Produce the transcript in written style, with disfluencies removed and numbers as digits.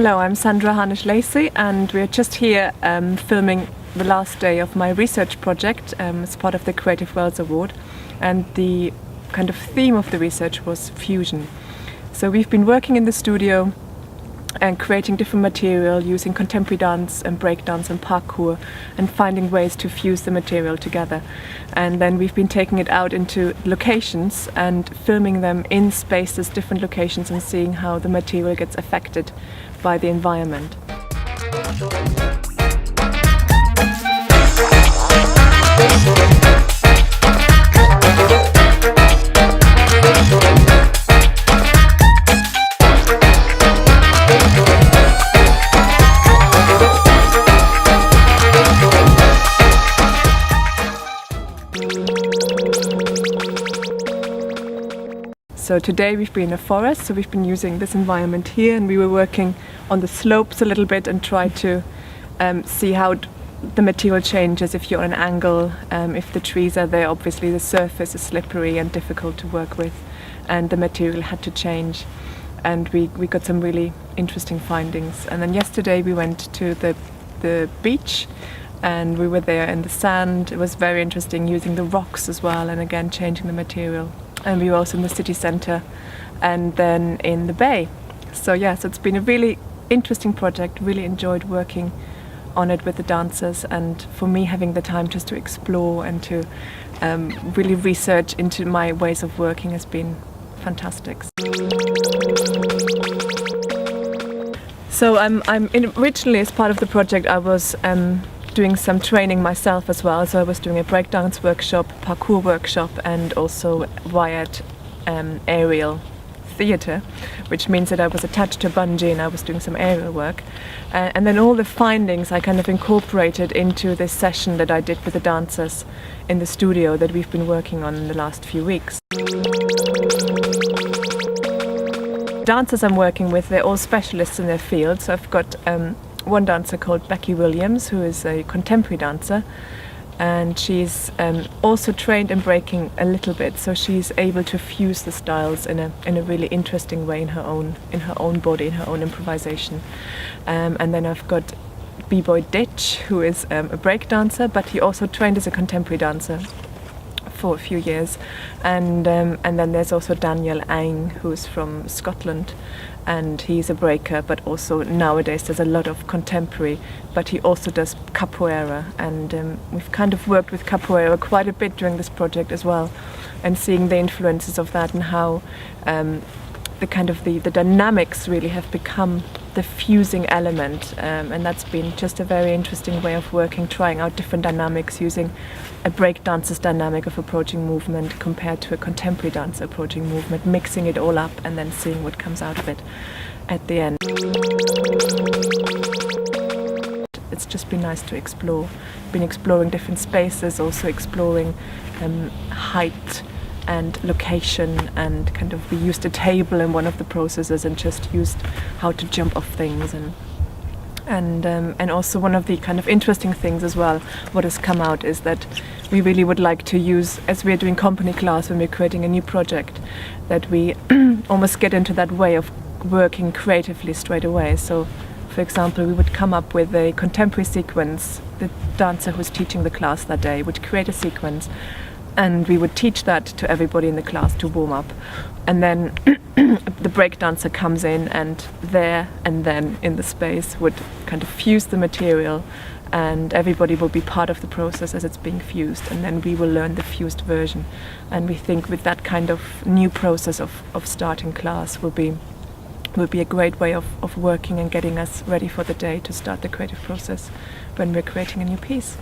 Hello, I'm Sandra Harnisch-Lacey, and we're just here filming the last day of my research project as part of the Creative Worlds Award, and the kind of theme of the research was fusion. So we've been working in the studio and creating different material using contemporary dance and breakdance and parkour and finding ways to fuse the material together. And then we've been taking it out into locations and filming them in spaces, different locations, and seeing how the material gets affected by the environment. So today we've been in a forest, so we've been using this environment here, and we were working on the slopes a little bit and tried to see how the material changes if you're on an angle. If the trees are there, obviously the surface is slippery and difficult to work with, and the material had to change. And we got some really interesting findings. And then yesterday we went to the beach, and we were there in the sand. It was very interesting using the rocks as well, and again changing the material. And we were also in the city centre and then in the bay. So yes, it's been a really interesting project, really enjoyed working on it with the dancers, and for me having the time just to explore and to really research into my ways of working has been fantastic. So originally as part of the project I was doing some training myself as well. So I was doing a breakdance workshop, parkour workshop, and also wired aerial theatre, which means that I was attached to bungee and I was doing some aerial work. And then all the findings I kind of incorporated into this session that I did with the dancers in the studio that we've been working on in the last few weeks. Dancers I'm working with, they're all specialists in their field. So I've got one dancer called Becky Williams, who is a contemporary dancer, and she's also trained in breaking a little bit, so she's able to fuse the styles in a really interesting way in her own body, in her own improvisation. And then I've got B-boy Ditch, who is a break dancer, but he also trained as a contemporary dancer for a few years. And then there's also Daniel Ang, who's from Scotland, and he's a breaker, but also nowadays there's a lot of contemporary, but he also does capoeira, and we've kind of worked with capoeira quite a bit during this project as well, and seeing the influences of that and how the dynamics really have become the fusing element, and that's been just a very interesting way of working, trying out different dynamics, using a break dancer's dynamic of approaching movement compared to a contemporary dancer approaching movement, mixing it all up and then seeing what comes out of it at the end. It's just been nice to explore. Been exploring different spaces, also exploring height and location, and kind of we used a table in one of the processes and just used how to jump off things, and also one of the kind of interesting things as well, what has come out is that we really would like to use, as we're doing company class when we're creating a new project, that we almost get into that way of working creatively straight away. So for example, we would come up with a contemporary sequence. The dancer who's teaching the class that day would create a sequence, and we would teach that to everybody in the class to warm up. And then the break dancer comes in, and there and then in the space would kind of fuse the material, and everybody will be part of the process as it's being fused, and then we will learn the fused version. And we think with that kind of new process of starting class will be a great way of working and getting us ready for the day to start the creative process when we're creating a new piece.